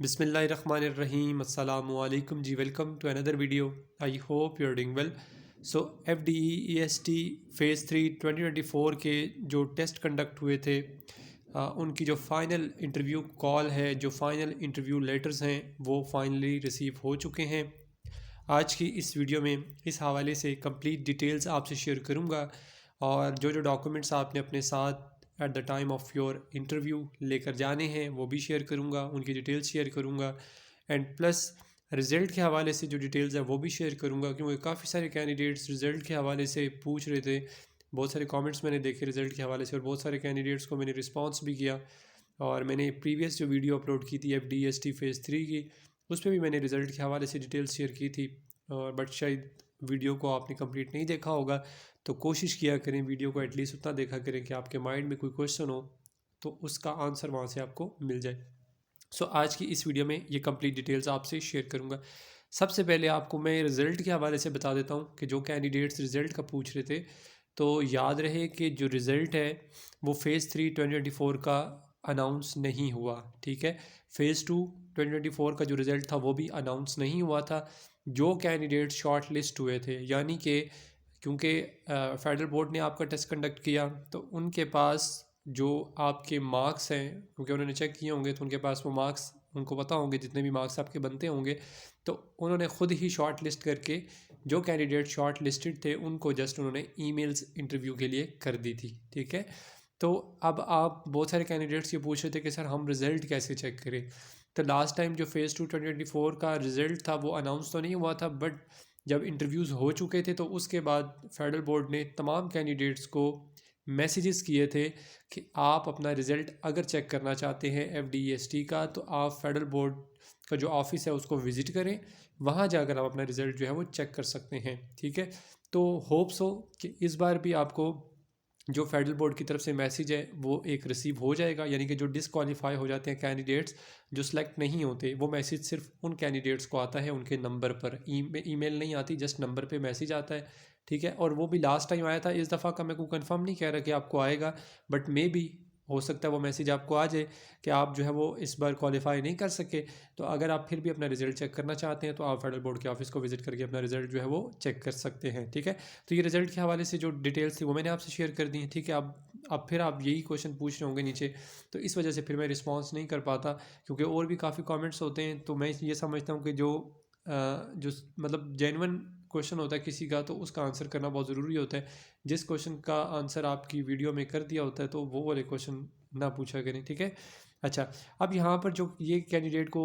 बिस्मिल्लाहिर्रहमानिर्रहीम अस्सलामु अलैकुम जी। Welcome to another video. I hope you are doing well. So FDE EST phase 3 2024 के जो टेस्ट कंडक्ट हुए थे, उनकी जो फ़ाइनल इंटरव्यू कॉल है, जो फ़ाइनल इंटरव्यू लेटर्स हैं, वो फाइनली रिसीव हो चुके हैं। आज की इस वीडियो में इस हवाले से कंप्लीट डिटेल्स आपसे शेयर करूँगा और जो जो डॉक्यूमेंट्स आपने अपने साथ at the time of your interview लेकर जाने हैं वो भी शेयर करूँगा, उनकी डिटेल्स शेयर करूँगा एंड प्लस रिज़ल्ट के हवाले से जो डिटेल्स है वो भी शेयर करूँगा, क्योंकि काफ़ी सारे कैंडिडेट्स रिज़ल्ट के हवाले से पूछ रहे थे। बहुत सारे कमेंट्स मैंने देखे रिज़ल्ट के हवाले से और बहुत सारे कैंडिडेट्स को मैंने रिस्पांस भी किया। और मैंने प्रीवियस जो वीडियो अपलोड की थी FDST फ़ेज़ 3 की, उस पर भी मैंने रिज़ल्ट के हवाले से डिटेल्स शेयर की थी। और बट शायद वीडियो को आपने कंप्लीट नहीं देखा होगा, तो कोशिश किया करें वीडियो को एटलीस्ट उतना देखा करें कि आपके माइंड में कोई क्वेश्चन हो तो उसका आंसर वहाँ से आपको मिल जाए। सो आज की इस वीडियो में ये कंप्लीट डिटेल्स आपसे शेयर करूँगा। सबसे पहले आपको मैं रिज़ल्ट के हवाले से बता देता हूँ कि जो कैंडिडेट्स रिज़ल्ट का पूछ रहे थे, तो याद रहे कि जो रिज़ल्ट है वो फ़ेज़ 3 2024 का अनाउंस नहीं हुआ, ठीक है। फ़ेज़ 2 2024 का जो रिज़ल्ट था वो भी अनाउंस नहीं हुआ था। जो कैंडिडेट शॉर्ट लिस्ट हुए थे, यानी कि क्योंकि फेडरल बोर्ड ने आपका टेस्ट कंडक्ट किया, तो उनके पास जो आपके मार्क्स हैं, क्योंकि उन्होंने चेक किए होंगे तो उनके पास वो मार्क्स उनको पता होंगे, जितने भी मार्क्स आपके बनते होंगे, तो उन्होंने ख़ुद ही शॉर्ट लिस्ट करके जो कैंडिडेट शॉर्ट लिस्टेड थे उनको जस्ट उन्होंने ईमेल्स इंटरव्यू के लिए कर दी थी, ठीक है। तो अब आप बहुत सारे कैंडिडेट्स ये पूछ रहे थे कि सर हम रिज़ल्ट कैसे चेक करें। तो लास्ट टाइम जो फ़ेज़ 2 2024 का रिज़ल्ट था वो अनाउंस तो नहीं हुआ था, बट जब इंटरव्यूज़ हो चुके थे तो उसके बाद फेडरल बोर्ड ने तमाम कैंडिडेट्स को मैसेजेस किए थे कि आप अपना रिज़ल्ट अगर चेक करना चाहते हैं FDEST का, तो आप फेडरल बोर्ड का जो ऑफिस है उसको विज़िट करें, वहाँ जाकर आप अपना रिज़ल्ट जो है वो चेक कर सकते हैं, ठीक है। तो होप्स हो कि इस बार भी आपको जो फेडरल बोर्ड की तरफ से मैसेज है वो एक रिसीव हो जाएगा, यानी कि जो डिसक्वालीफाई हो जाते हैं कैंडिडेट्स, जो सिलेक्ट नहीं होते, वो मैसेज सिर्फ उन कैंडिडेट्स को आता है उनके नंबर पर। ईमेल नहीं आती, जस्ट नंबर पे मैसेज आता है, ठीक है। और वो भी लास्ट टाइम आया था, इस दफ़ा का मैं को कंफर्म नहीं कह रहा कि आपको आएगा, बट मे बी हो सकता है वो मैसेज आपको आ जाए कि आप जो है वो इस बार क्वालिफाई नहीं कर सके। तो अगर आप फिर भी अपना रिज़ल्ट चेक करना चाहते हैं तो आप फेडरल बोर्ड के ऑफिस को विज़िट करके अपना रिज़ल्ट जो है वो चेक कर सकते हैं, ठीक है। तो ये रिज़ल्ट के हवाले से जो डिटेल्स थी वो मैंने आपसे शेयर कर दी हैं, ठीक है। अब फिर आप यही क्वेश्चन पूछ रहे होंगे नीचे, तो इस वजह से फिर मैं रिस्पॉन्स नहीं कर पाता, क्योंकि और भी काफ़ी कमेंट्स होते हैं। तो मैं ये समझता हूँ कि जो मतलब जेन्युइन क्वेश्चन होता है किसी का, तो उसका आंसर करना बहुत ज़रूरी होता है। जिस क्वेश्चन का आंसर आपकी वीडियो में कर दिया होता है तो वो वाले क्वेश्चन ना पूछा करें, ठीक है। अच्छा, अब यहाँ पर जो ये कैंडिडेट को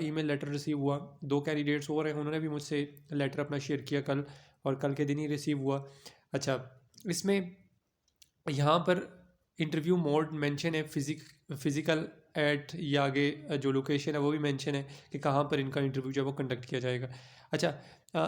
ईमेल लेटर रिसीव हुआ, दो कैंडिडेट्स और हैं, उन्होंने भी मुझसे लेटर अपना शेयर किया कल, और कल के दिन ही रिसीव हुआ। अच्छा, इसमें यहाँ पर इंटरव्यू मोड मेंशन है, फिज़िकल एट, या आगे जो लोकेशन है वो भी मेंशन है कि कहाँ पर इनका इंटरव्यू जो है वो कंडक्ट किया जाएगा। अच्छा,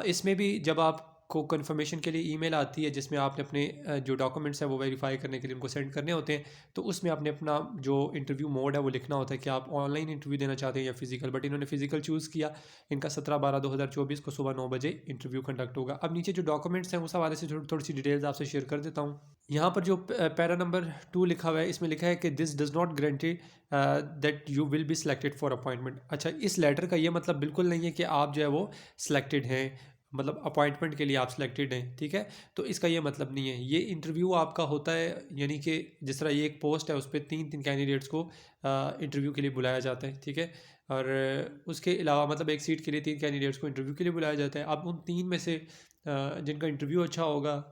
इसमें भी जब आपको कंफर्मेशन के लिए ईमेल आती है जिसमें आपने अपने जो डॉक्यूमेंट्स हैं वो वेरीफाई करने के लिए उनको सेंड करने होते हैं, तो उसमें आपने अपना जो इंटरव्यू मोड है वो लिखना होता है कि आप ऑनलाइन इंटरव्यू देना चाहते हैं या फिज़िकल, बट इन्होंने फिज़िकल चूज़ किया। इनका 17/12/2024 को सुबह 9 बजे इंटरव्यू कंडक्ट होगा। अब नीचे जो डॉक्यूमेंट्स हैं उस हवाले से थोड़ी सी डिटेल्स आपसे शेयर कर देता हूँ। यहाँ पर जो पैरा नंबर 2 लिखा हुआ है, इसमें लिखा है कि this does not guarantee that you will be selected for appointment. अच्छा, इस लेटर का ये मतलब बिल्कुल नहीं है कि आप जो है वो सिलेक्टेड हैं, मतलब अपॉइंटमेंट के लिए आप सिलेक्टेड हैं, ठीक है। तो इसका ये मतलब नहीं है। ये इंटरव्यू आपका होता है, यानी कि जिस तरह ये एक पोस्ट है उस पर 3 कैंडिडेट्स को इंटरव्यू के लिए बुलाया जाता है, ठीक है। और उसके अलावा मतलब एक सीट के लिए 3 कैंडिडेट्स को इंटरव्यू के लिए बुलाया जाता है। अब उन 3 में से जिनका इंटरव्यू अच्छा होगा,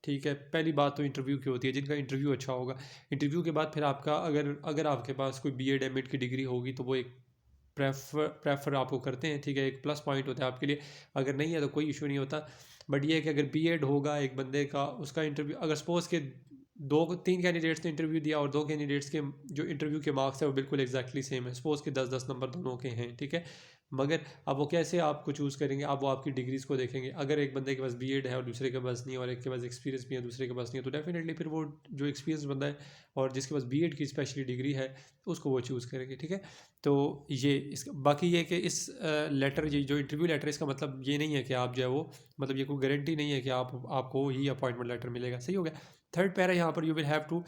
ठीक है, पहली बात तो इंटरव्यू की होती है, जिनका इंटरव्यू अच्छा होगा, इंटरव्यू के बाद फिर आपका अगर अगर आपके पास कोई BEd MAd की डिग्री होगी तो वो एक प्रेफर आपको करते हैं, ठीक है, एक प्लस पॉइंट होता है आपके लिए। अगर नहीं है तो कोई इशू नहीं होता, बट ये है कि अगर BEd होगा एक बंदे का, उसका इंटरव्यू, अगर सपोज़ के 2-3 कैंडिडेट्स ने इंटरव्यू दिया और 2 कैंडिडेट्स के जो इंटरव्यू के मार्क्स है वो बिल्कुल एग्जैक्टली सेम है, सपोज़ के 10-10 नंबर दोनों के हैं, ठीक है। मगर अब वो कैसे आपको चूज़ करेंगे, अब वो आपकी डिग्रीज़ को देखेंगे। अगर एक बंदे के पास BEd है और दूसरे के पास नहीं है, और एक के पास एक्सपीरियंस भी है दूसरे के पास नहीं है, तो डेफिनेटली फिर वो जो एक्सपीरियंस बंदा है और जिसके पास BEd की स्पेशली डिग्री है उसको वो चूज़ करेंगे, ठीक है। तो ये इस बाकी ये कि इस लेटर, ये जो इंटरव्यू लेटर, इसका मतलब ये नहीं है कि आप जो है वो, मतलब ये कोई गारंटी नहीं है कि आपको ही अपॉइंटमेंट लेटर मिलेगा, सही हो गया। थर्ड पैरा यहाँ पर, you will have to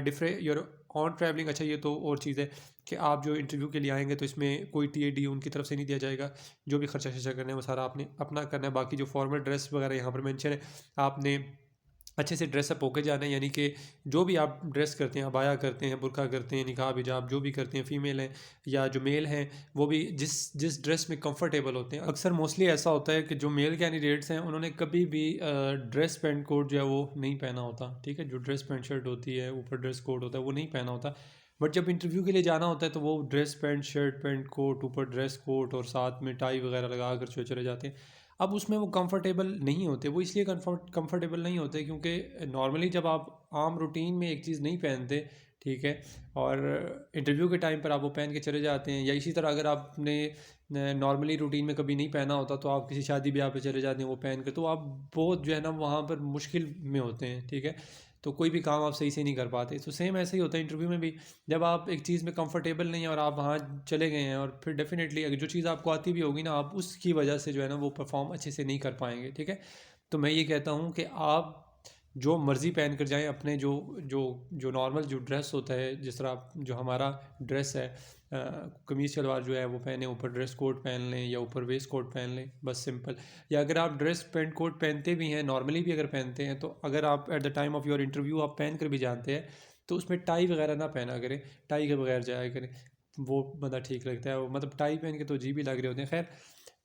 defray your own travelling, अच्छा ये तो और चीज़ है कि आप जो इंटरव्यू के लिए आएंगे तो इसमें कोई टीएडी उनकी तरफ से नहीं दिया जाएगा। जो भी खर्चा शर्चा करना है वो सारा आपने अपना करना है। बाकी जो फॉर्मल ड्रेस वगैरह यहाँ पर मेंशन है, आपने अच्छे से ड्रेसअप होके जाना है, यानी कि जो भी आप ड्रेस करते हैं, अबाया करते हैं, बुर्का करते हैं, निकाब हिजाब जो भी करते हैं, फ़ीमेल हैं या जो मेल हैं, वो भी जिस जिस ड्रेस में कंफर्टेबल होते हैं। अक्सर मोस्टली ऐसा होता है कि जो मेल कैंडिडेट्स हैं उन्होंने कभी भी ड्रेस पैंट कोट जो है वो नहीं पहना होता, ठीक है। जो ड्रेस पैंट शर्ट होती है, ऊपर ड्रेस कोट होता है, वो नहीं पहना होता। बट जब इंटरव्यू के लिए जाना होता है तो वो dress pant shirt pant coat, ऊपर ड्रेस कोट और साथ में टाई वगैरह लगा कर चले जाते हैं। अब उसमें वो कंफर्टेबल नहीं होते। वो इसलिए कंफर्टेबल नहीं होते क्योंकि नॉर्मली जब आप आम रूटीन में एक चीज़ नहीं पहनते, ठीक है, और इंटरव्यू के टाइम पर आप वो पहन के चले जाते हैं, या इसी तरह अगर आपने नॉर्मली रूटीन में कभी नहीं पहना होता तो आप किसी शादी ब्याह पे चले जाते हैं वो पहन के, तो आप बहुत जो है ना वहाँ पर मुश्किल में होते हैं, ठीक है। तो कोई भी काम आप सही से नहीं कर पाते। तो सेम ऐसे ही होता है इंटरव्यू में भी। जब आप एक चीज़ में कंफर्टेबल नहीं है और आप वहाँ चले गए हैं, और फिर डेफिनेटली अगर जो चीज़ आपको आती भी होगी ना, आप उसकी वजह से जो है ना वो परफॉर्म अच्छे से नहीं कर पाएंगे, ठीक है। तो मैं ये कहता हूँ कि आप जो मर्ज़ी पहन कर जाएं, अपने जो जो जो नॉर्मल जो ड्रेस होता है, जिस तरह जो हमारा ड्रेस है, कमीज़ शलवार जो है वो पहने, ऊपर ड्रेस कोट पहन लें या ऊपर वेस्ट कोट पहन लें, बस सिंपल। या अगर आप ड्रेस पैंट कोट पहनते भी हैं, नॉर्मली भी अगर पहनते हैं, तो अगर आप at the time of your interview आप पहन कर भी जानते हैं तो उसमें टाई वगैरह ना पहना करें, टाई के बगैर जाया करें, वो बंदा ठीक लगता है। वो मतलब टाई पहन के तो अजीब ही लग रहे होते हैं। खैर,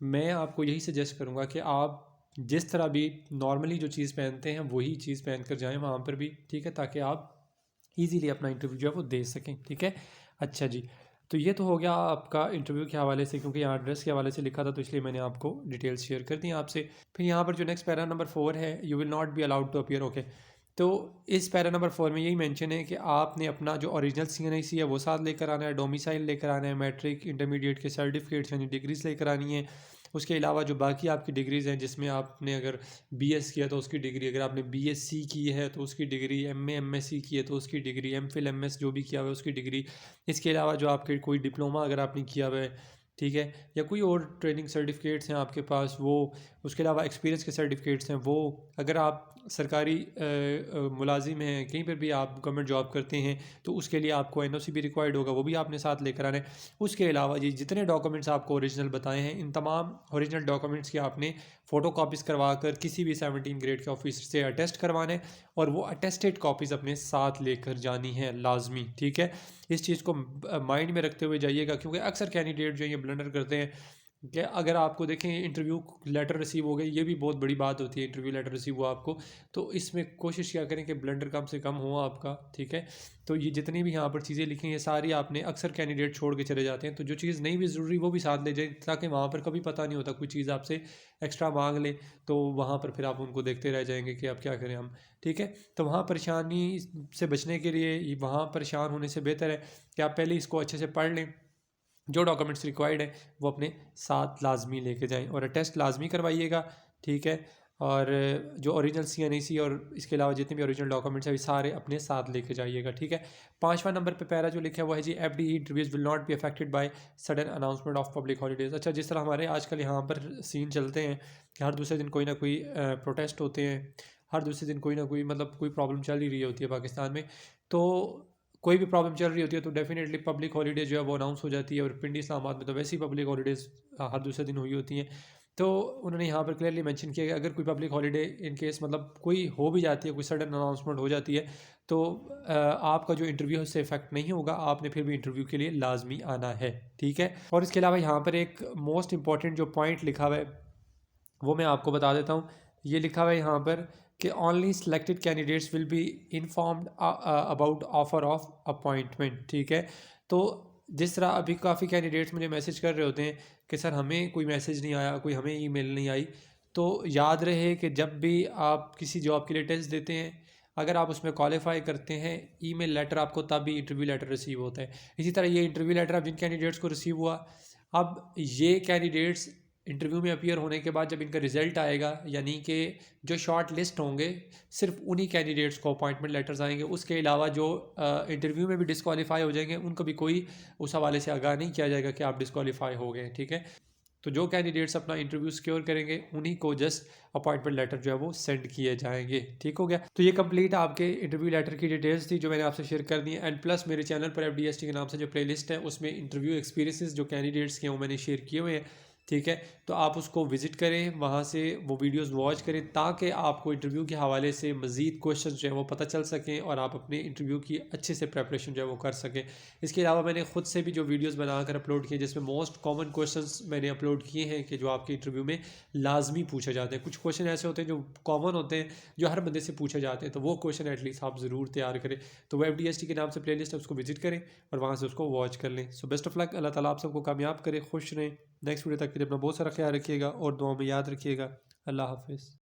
मैं आपको यही सजेस्ट करूँगा कि आप जिस तरह भी नॉर्मली जो चीज़ पहनते हैं वही चीज़ पहन कर जाएँ वहाँ पर भी, ठीक है, ताकि आप इजीली अपना इंटरव्यू जो है वो दे सकें, ठीक है। अच्छा जी, तो ये तो हो गया आपका इंटरव्यू के हवाले से, क्योंकि यहाँ एड्रेस के हवाले से लिखा था तो इसलिए मैंने आपको डिटेल्स शेयर कर दी आपसे। फिर यहाँ पर जो नेक्स्ट पैरा नंबर 4 है, you will not be allowed to appear, okay. तो इस पैरा नंबर 4 में यही मेंशन है कि आपने अपना जो ओरिजिनल CNIC है वो साथ लेकर आना है, डोमिसाइल लेकर आना है, मैट्रिक इंटरमीडिएट के सर्टिफिकेट्स यानी डिग्रीज लेकर आनी है। उसके अलावा जो बाकी आपकी डिग्रीज़ हैं, जिसमें आपने अगर BS किया तो उसकी डिग्री, अगर आपने BSc की है तो उसकी डिग्री, MA MSc की है तो उसकी डिग्री, MPhil MS जो भी किया हुआ है उसकी डिग्री। इसके अलावा जो आपके कोई डिप्लोमा अगर आपने किया हुआ है, ठीक है, या कोई और ट्रेनिंग सर्टिफिकेट्स हैं आपके पास वो, उसके अलावा एक्सपीरियंस के सर्टिफिकेट्स हैं वो। अगर आप सरकारी मुलाजिम हैं, कहीं पर भी आप गवर्नमेंट जॉब करते हैं तो उसके लिए आपको NOC भी रिक्वायर्ड होगा, वो भी आपने साथ लेकर आना है। उसके अलावा ये जितने डॉक्यूमेंट्स आपको ओरिजिनल बताए हैं, इन तमाम ओरिजिनल डॉक्यूमेंट्स की आपने फ़ोटो कापीज़ करवा कर किसी भी 17 ग्रेड के ऑफिसर से अटेस्ट करवाने, और वो अटेस्टेड कॉपीज़ अपने साथ लेकर जानी है लाजमी, ठीक है। इस चीज़ को माइंड में रखते हुए जाइएगा, क्योंकि अक्सर कैंडिडेट जो ये ब्लंडर करते हैं कि अगर आपको देखें इंटरव्यू लेटर रिसीव हो गई, ये भी बहुत बड़ी बात होती है, इंटरव्यू लेटर रिसीव हुआ आपको, तो इसमें कोशिश क्या करें कि ब्लंडर कम से कम हो आपका, ठीक है। तो ये जितनी भी यहाँ पर चीज़ें लिखी हैं सारी आपने, अक्सर कैंडिडेट छोड़ के चले जाते हैं, तो जो चीज़ नहीं भी ज़रूरी वो भी साथ ले जाए, ताकि वहाँ पर कभी पता नहीं होता कोई चीज़ आपसे एक्स्ट्रा मांग ले, तो वहाँ पर फिर आप उनको देखते रह जाएंगे कि अब क्या करें हम, ठीक है। तो वहाँ परेशानी से बचने के लिए, वहाँ परेशान होने से बेहतर है कि आप पहले इसको अच्छे से पढ़ लें, जो डॉक्यूमेंट्स रिक्वायर्ड है वो अपने साथ लाजमी लेके जाएं, और टेस्ट लाजमी करवाइएगा, ठीक है। और जो ओरिजिनल CNIC और इसके अलावा जितने भी ओरिजिनल डॉक्यूमेंट्स हैं सारे अपने साथ लेके जाइएगा, ठीक है। 5वां नंबर पे पैरा जो लिखा है वो है जी, FDE interviews will not be affected by sudden announcement of public holidays. अच्छा, जिस तरह हमारे आजकल यहाँ पर सीन चलते हैं कि हर दूसरे दिन कोई ना कोई प्रोटेस्ट होते हैं, हर दूसरे दिन कोई ना कोई मतलब कोई प्रॉब्लम चल ही रही होती है पाकिस्तान में, तो कोई भी प्रॉब्लम चल रही होती है तो डेफिनेटली पब्लिक हॉलीडे जो है वो अनाउंस हो जाती है, और पिंडी इस्लामाबाद में तो वैसे ही पब्लिक हॉलीडेज़ हर दूसरे दिन हुई होती हैं। तो उन्होंने यहाँ पर क्लियरली मेंशन किया कि अगर कोई पब्लिक हॉलीडे इन केस मतलब कोई हो भी जाती है, कोई सडन अनाउंसमेंट हो जाती है, तो आपका जो इंटरव्यू है उससे इफेक्ट नहीं होगा, आपने फिर भी इंटरव्यू के लिए लाजमी आना है, ठीक है। और इसके अलावा यहाँ पर एक मोस्ट इंपॉर्टेंट जो पॉइंट लिखा हुआ है वो मैं आपको बता देता हूँ। ये लिखा हुआ है यहाँ पर कि only selected candidates will be informed about offer of appointment, ठीक है। तो जिस तरह अभी काफ़ी कैंडिडेट्स मुझे मैसेज कर रहे होते हैं कि सर हमें कोई मैसेज नहीं आया, कोई हमें ईमेल नहीं आई, तो याद रहे कि जब भी आप किसी जॉब के लिए टेस्ट देते हैं, अगर आप उसमें क्वालिफाई करते हैं, ईमेल लेटर आपको तब भी इंटरव्यू लेटर रिसीव होता है। इसी तरह ये इंटरव्यू लेटर अब जिन कैंडिडेट्स को रिसीव हुआ, अब ये कैंडिडेट्स इंटरव्यू में अपीयर होने के बाद जब इनका रिज़ल्ट आएगा, यानी कि जो शॉर्ट लिस्ट होंगे, सिर्फ उन्हीं कैंडिडेट्स को अपॉइंटमेंट लेटर्स आएंगे। उसके अलावा जो इंटरव्यू में भी डिस्क्वालीफाई हो जाएंगे उनको भी कोई उस हवाले से आगाह नहीं किया जाएगा कि आप डिस्क्वालीफाई हो गए, ठीक है। तो जो कैंडिडेट्स अपना इंटरव्यू सिक्योर करेंगे उन्हीं को जस्ट अपॉइंटमेंट लेटर जो है वो सेंड किए जाएंगे। ठीक हो गया। तो ये कंप्लीट आपके इंटरव्यू लेटर की डिटेल्स थी जो मैंने आपसे शेयर कर दी एंड प्लस मेरे चैनल पर FDST के नाम से जो प्लेलिस्ट है उसमें इंटरव्यू एक्सपीरियंसेस जो कैंडिडेट्स के हैं वो मैंने शेयर किए हुए हैं। ठीक है, तो आप उसको विजिट करें, वहाँ से वो वीडियोस वॉच करें ताकि आपको इंटरव्यू के हवाले से मज़ीद क्वेश्चन जो है वो पता चल सकें और आप अपने इंटरव्यू की अच्छे से प्रेपरेशन जो है वो कर सकें। इसके अलावा मैंने खुद से भी जो वीडियोस बनाकर अपलोड किए जिसमें मोस्ट कॉमन क्वेश्चंस मैंने अपलोड किए हैं कि जो आपके इंटरव्यू में लाजमी पूछे जाते हैं। कुछ क्वेश्चन ऐसे होते हैं जो कॉमन होते हैं, जो हर बंदे से पूछे जाते हैं, तो वो क्वेश्चन एटलीस्ट आप ज़रूर तैयार करें। तो वो FDST के नाम से प्लेलिस्ट है, उसको विजिट करें और वहाँ से उसको वॉच कर लें। सो बेस्ट ऑफ लक, अल्लाह ताला आप सबको कामयाब करे, खुश रहें। नेक्स्ट वीडियो तक के लिए अपना बहुत सारा ख्याल रखिएगा और दुआ में याद रखिएगा। अल्लाह हाफिज़।